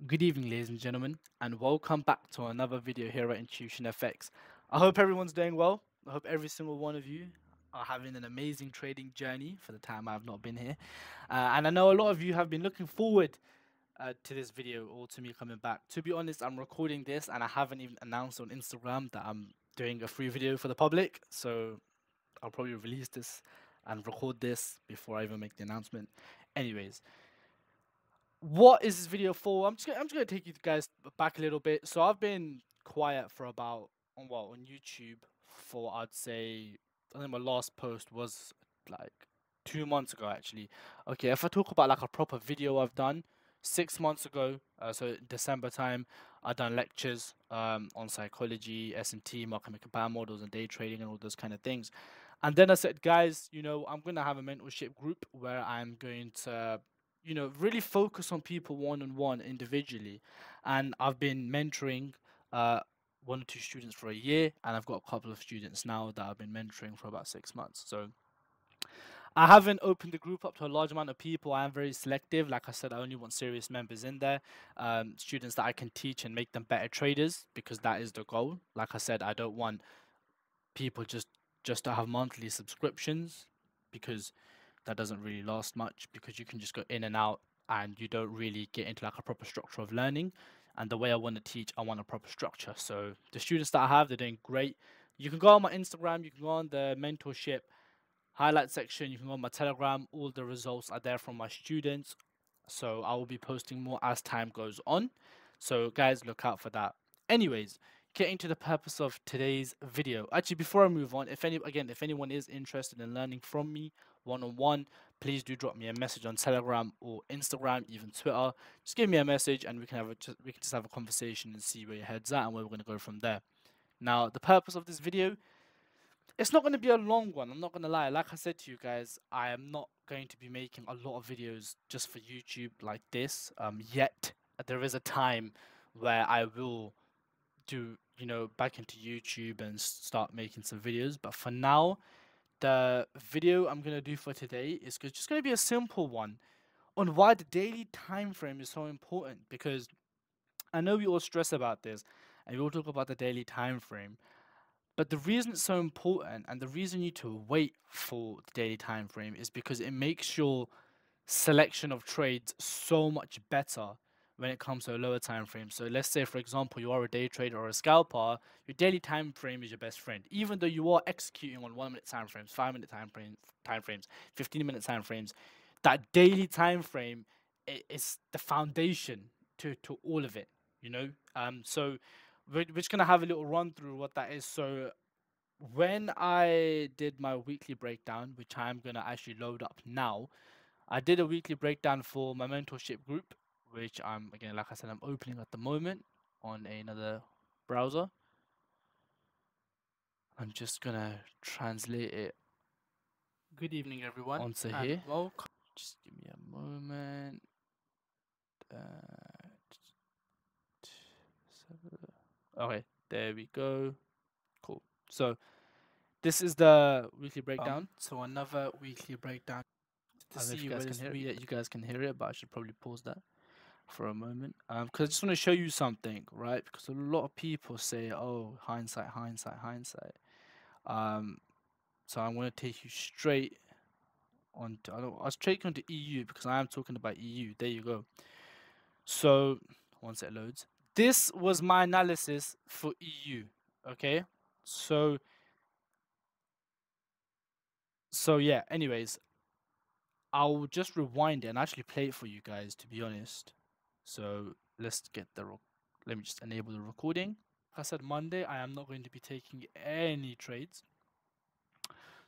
Good evening, ladies and gentlemen, and welcome back to another video here at Intuition FX. I hope everyone's doing well. I hope every single one of you are having an amazing trading journey for the time I've not been here. And I know a lot of you have been looking forward to this video or to me coming back. To be honest, I'm recording this and I haven't even announced on Instagram that I'm doing a free video for the public. So I'll probably release this and record this before I even make the announcement. Anyways, what is this video for? I'm just gonna take you guys back a little bit. So I've been quiet for about on YouTube for I'd say I think my last post was like 2 months ago actually. Okay, if I talk about like a proper video I've done 6 months ago, so December time, I done lectures on psychology, S&T, market maker power models, and day trading and all those kind of things. And then I said, guys, I'm gonna have a mentorship group where I'm going to really focus on people one on one individually. And I've been mentoring uh, one or two students for a year, and I've got a couple of students now that I've been mentoring for about 6 months. So I haven't opened the group up to a large amount of people. I am very selective. Like I said, I only want serious members in there, students that I can teach and make them better traders because that is the goal. Like I said, I don't want people just to have monthly subscriptions because that doesn't really last much because you can just go in and out and you don't really get into like a proper structure of learning. And the way I want to teach, I want a proper structure. So the students that I have, they're doing great. You can go on my Instagram, you can go on the mentorship highlight section, you can go on my Telegram. All the results are there from my students. So I will be posting more as time goes on. So guys, look out for that. Anyways, getting to the purpose of today's video. Actually, before I move on, if anyone is interested in learning from me one on one, please do drop me a message on Telegram or Instagram, even Twitter. Just give me a message and we can just have a conversation and see where your head's at and where we're gonna go from there. Now, the purpose of this video, it's not going to be a long one. I'm not going to lie. Like I said to you guys, I am not going to be making a lot of videos just for YouTube like this. Yet there is a time where I will do, back into YouTube and start making some videos. But for now, the video I'm going to do for today is just going to be a simple one on why the daily time frame is so important. Because I know we all stress about this and we all talk about the daily time frame. But the reason it's so important and the reason you need to wait for the daily time frame is because it makes your selection of trades so much better when it comes to a lower time frame. So let's say, for example, you are a day trader or a scalper, your daily time frame is your best friend. Even though you are executing on 1 minute time frames, 5 minute time frames, 15-minute time frames, that daily time frame is the foundation to all of it, you know? So we're just gonna have a little run through what that is. So when I did my weekly breakdown, which I'm gonna actually load up now, I did a weekly breakdown for my mentorship group, which I'm again, like I said, I'm opening at the moment on another browser. I'm just gonna translate it Good evening, everyone, onto and here. welcome. Just give me a moment. Uh, okay, there we go. Cool. So this is the weekly breakdown. To another weekly breakdown to I don't know if see you where guys can this hear it. week. Yeah, you guys can hear it, but I should probably pause that for a moment. Because I just want to show you something, right? Because a lot of people say, "Oh, hindsight, hindsight, hindsight." Um, so I'm going to take you straight on. I'll straight onto EU because I am talking about EU. There you go. So once it loads, this was my analysis for EU. Okay, so yeah. Anyways, I'll just rewind it and actually play it for you guys, to be honest. So let me just enable the recording. Like I said, Monday, I am not going to be taking any trades.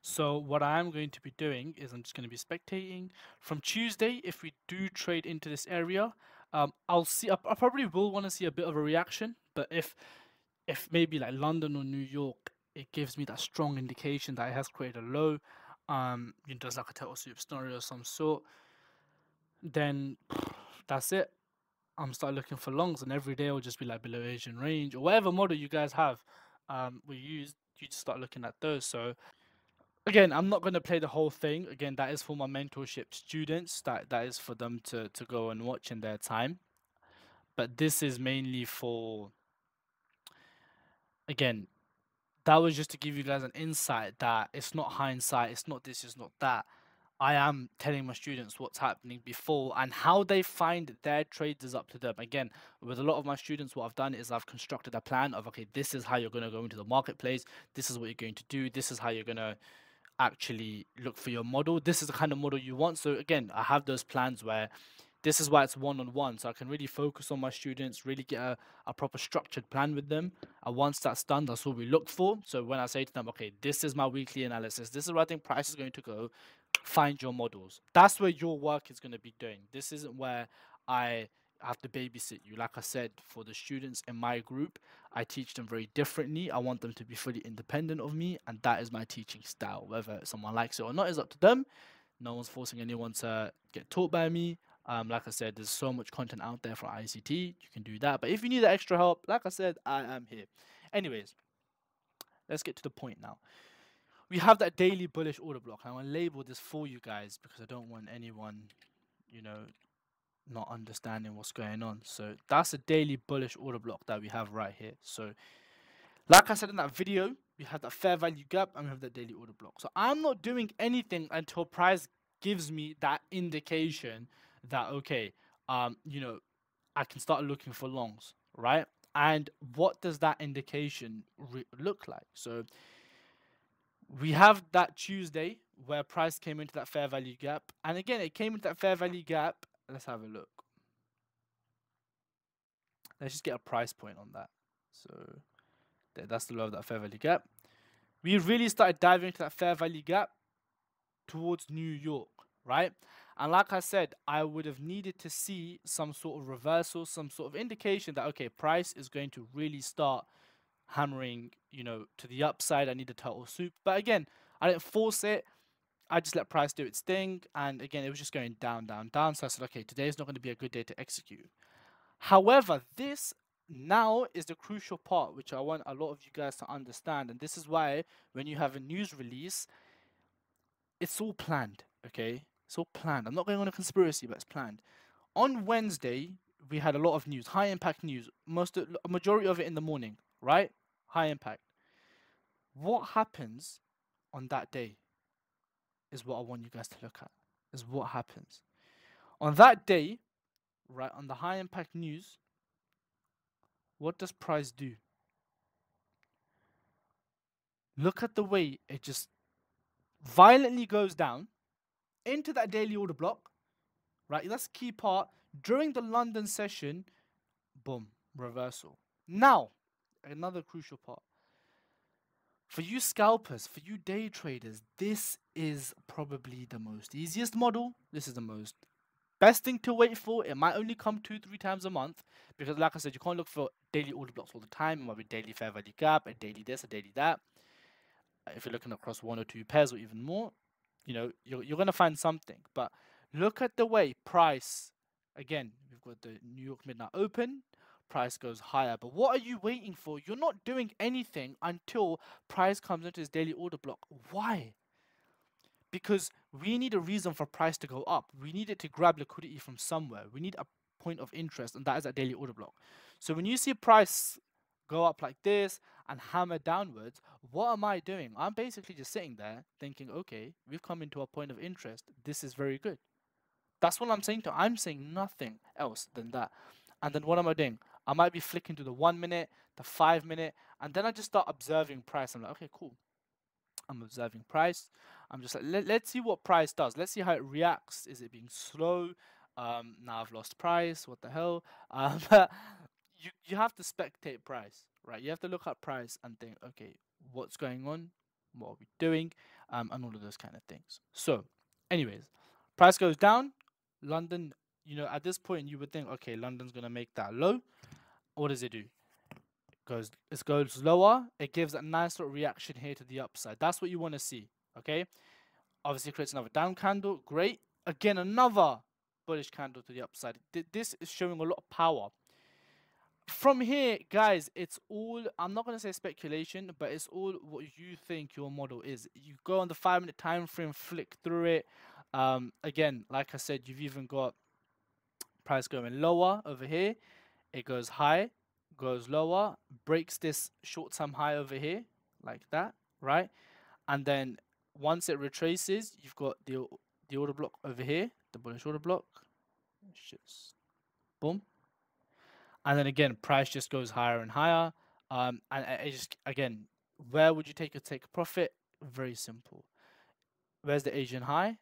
So what I am going to be doing is I'm just going to be spectating. From Tuesday, if we do trade into this area, I'll see. I probably will want to see a bit of a reaction. But if maybe like London or New York, it gives me that strong indication that it has created a low. There's like a total soup scenario of some sort. Then that's it. I'm start looking for longs, and every day will just be like below Asian range or whatever model you guys have. We use you just start looking at those. So again, I'm not gonna play the whole thing. Again, that is for my mentorship students. That is for them to go and watch in their time. but this is mainly for, again, that was just to give you guys an insight that it's not hindsight, it's not this, it's not that. I am telling my students what's happening before, and how they find their trades is up to them. Again, with a lot of my students, what I've done is I've constructed a plan of, okay, this is how you're going to go into the marketplace, this is what you're going to do, this is how you're going to actually look for your model, this is the kind of model you want. So again, I have those plans where this is why it's one-on-one, so I can really focus on my students, really get a proper structured plan with them. And once that's done, that's what we look for. So when I say to them, okay, this is my weekly analysis, this is where I think price is going to go, find your models. That's where your work is going to be doing. This isn't where I have to babysit you. Like I said, for the students in my group, I teach them very differently. I want them to be fully independent of me, and that is my teaching style. Whether someone likes it or not is up to them. No one's forcing anyone to get taught by me. Like I said, there's so much content out there for ICT. You can do that. But if you need that extra help, like I said, I am here. Anyways, let's get to the point now. We have that daily bullish order block. I want to label this for you guys because I don't want anyone, you know, not understanding what's going on. So that's a daily bullish order block that we have right here. So like I said in that video, we have that fair value gap and we have that daily order block. So I'm not doing anything until price gives me that indication that, okay, you know, I can start looking for longs, right? And what does that indication look like? So we have that Tuesday where price came into that fair value gap. And again, it came into that fair value gap. Let's have a look. Let's just get a price point on that. So that's the low of that fair value gap. We really started diving into that fair value gap towards New York, right? And like I said, I would have needed to see some sort of reversal, some sort of indication that, okay, price is going to really start hammering, you know, to the upside. I need a turtle soup. But again, I didn't force it. I just let price do its thing. And again, it was just going down, down, down. So I said, okay, today is not going to be a good day to execute. However, this now is the crucial part, which I want a lot of you guys to understand. And this is why when you have a news release, it's all planned, okay? It's all planned. I'm not going on a conspiracy, but it's planned. On Wednesday, we had a lot of news, high impact news, a majority of it in the morning, right? High impact. What happens on that day is what I want you guys to look at, is what happens. On that day, right, on the high impact news, what does price do? Look at the way it just violently goes down into that daily order block, right? That's the key part. During the London session, boom, reversal. Now, another crucial part. For you scalpers, for you day traders, this is probably the most easiest model. This is the most best thing to wait for. It might only come 2-3 times a month because, like I said, you can't look for daily order blocks all the time. It might be daily fair value gap, a daily this, a daily that. If you're looking across 1 or 2 pairs or even more, you know, you're going to find something. But look at the way price, again, we've got the New York Midnight Open, price goes higher. But what are you waiting for? You're not doing anything until price comes into this daily order block. Why? Because we need a reason for price to go up. We need it to grab liquidity from somewhere. We need a point of interest, and that is that daily order block. So when you see price go up like this and hammer downwards, what am I doing? I'm basically just sitting there thinking, okay, we've come into a point of interest. This is very good. That's what I'm saying to. I'm saying nothing else than that. And then what am I doing? I might be flicking to the 1 minute, the 5 minute, and then I just start observing price. I'm like, okay, cool. I'm observing price. I'm just like, let's see what price does. Let's see how it reacts. Is it being slow? Now I've lost price. What the hell? You have to spectate price, right? You have to look at price and think, okay, what's going on? What are we doing? And all of those kind of things. So, anyways, price goes down. London, you know, at this point you would think, okay, London's gonna make that low. What does it do? It goes lower. It gives a nice little reaction here to the upside. That's what you want to see. Okay. Obviously, creates another down candle. Great. Again, another bullish candle to the upside. This is showing a lot of power. From here, guys, it's all, I'm not going to say speculation, but it's all what you think your model is. You go on the 5-minute time frame, flick through it. Again, like I said, you've even got price going lower over here. it goes high, goes lower, breaks this short-term high over here, like that, right? And then once it retraces, you've got the order block over here, the bullish order block. It's just boom. And then again, price just goes higher and higher. And it just, again, where would you take a take profit? Very simple. Where's the Asian high?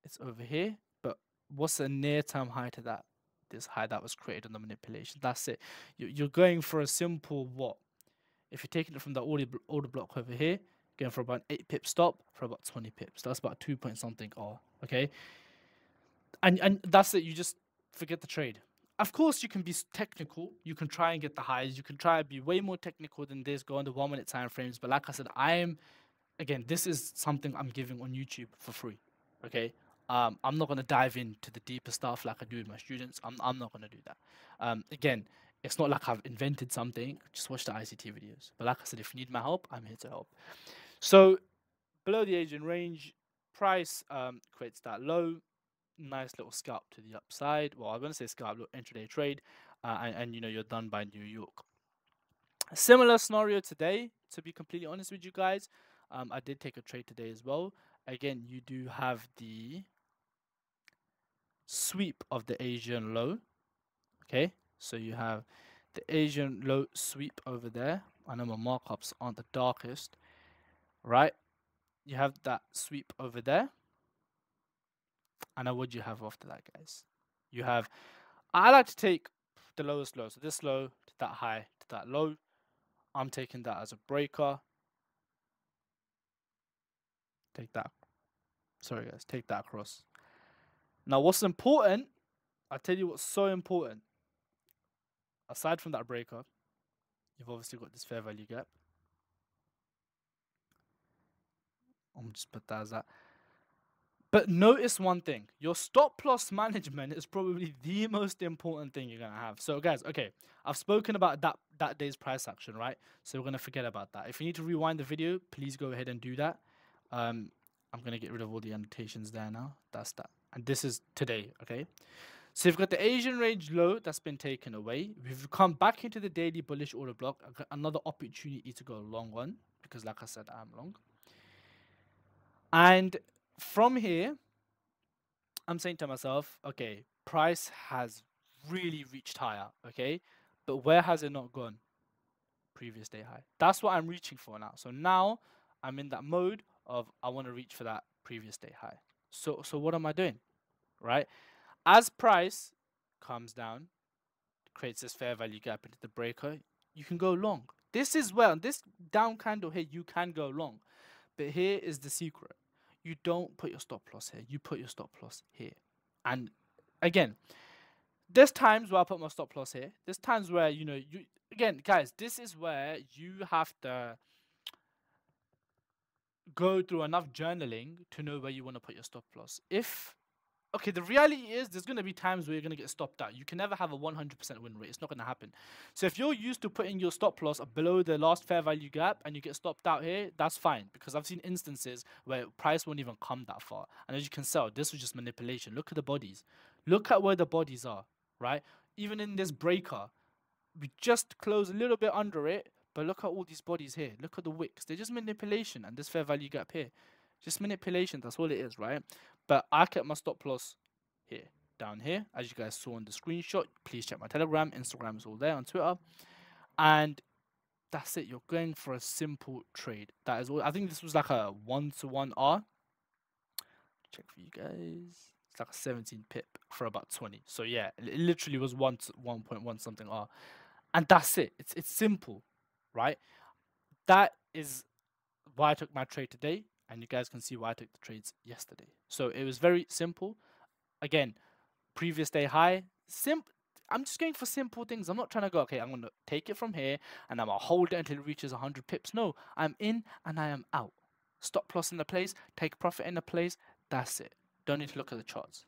It's over here. But what's the near-term high to that? This high that was created on the manipulation. That's it. You're going for a simple what? If you're taking it from the order block over here, going for about 8 pip stop for about 20 pips. That's about 2 point something R. Okay. And that's it. You just forget the trade. Of course, you can be technical. You can try and get the highs. You can try and be way more technical than this, go on the 1 minute time frames. But like I said, again, this is something I'm giving on YouTube for free. Okay. I'm not gonna dive into the deeper stuff like I do with my students. I'm not gonna do that. Again, it's not like I've invented something. Just watch the ICT videos. But like I said, if you need my help, I'm here to help. So below the Asian range, price creates that low. Nice little scalp to the upside. Well, I'm going to say scalp, look, intraday trade, and you know, you're done by New York. Similar scenario today, to be completely honest with you guys. I did take a trade today as well. Again, you do have the sweep of the Asian low. Okay, so you have the Asian low sweep over there. I know my markups aren't the darkest, right? You have that sweep over there. And now what do you have after that, guys? You have, I like to take the lowest low. So this low to that high to that low. I'm taking that as a breaker. Take that. Sorry, guys. Take that across. Now, what's important, I'll tell you what's so important. Aside from that breaker, you've obviously got this fair value gap. I'm just put that as that. But notice one thing, your stop loss management is probably the most important thing you're going to have. So guys, okay, I've spoken about that day's price action, right? So we're going to forget about that. If you need to rewind the video, please go ahead and do that. I'm going to get rid of all the annotations there now. That's that. And this is today, okay? So you've got the Asian range low that's been taken away. We've come back into the daily bullish order block. I've got another opportunity to go long one because like I said, I'm long. And from here, I'm saying to myself, okay, price has really reached higher, okay? But where has it not gone? Previous day high. That's what I'm reaching for now. So now I'm in that mode of I want to reach for that previous day high. So what am I doing? Right? As price comes down, creates this fair value gap into the breaker, you can go long. This is where, on this down candle here, you can go long. But here is the secret. You don't put your stop loss here. You put your stop loss here. And again, there's times where I put my stop loss here. There's times where, you know, again, guys, this is where you have to go through enough journaling to know where you want to put your stop loss. Okay, the reality is there's going to be times where you're going to get stopped out. You can never have a 100% win rate. It's not going to happen. So if you're used to putting your stop loss below the last fair value gap and you get stopped out here, that's fine. Because I've seen instances where price won't even come that far. And as you can tell, this was just manipulation. Look at the bodies. Look at where the bodies are, right? Even in this breaker, we just close a little bit under it. But look at all these bodies here. Look at the wicks. They're just manipulation. And this fair value gap here. Just manipulation. That's all it is, right? But I kept my stop loss here, down here, as you guys saw in the screenshot. Please check my Telegram. Instagram is all there, on Twitter. And that's it. You're going for a simple trade. That is all. I think this was like a 1-to-1 R. Check for you guys. It's like a 17 pip for about 20. So yeah, it literally was 1 to 1.1 something R. And that's it. It's simple, right? That is why I took my trade today. And you guys can see why I took the trades yesterday. So it was very simple. Again, previous day high. I'm just going for simple things. I'm not trying to go, okay, I'm going to take it from here and I'm going to hold it until it reaches 100 pips. No, I'm in and I am out. Stop loss in the place, take profit in the place. That's it. Don't need to look at the charts.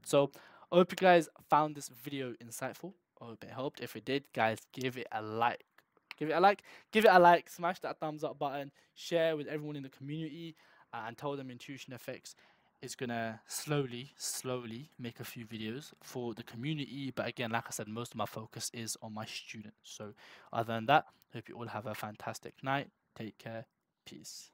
So I hope you guys found this video insightful. I hope it helped. If it did, guys, give it a like. Give it a like. Give it a like. Smash that thumbs up button. Share with everyone in the community and tell them Intuition FX is gonna slowly make a few videos for the community. But again, like I said, most of my focus is on my students. So other than that, hope you all have a fantastic night. Take care. Peace.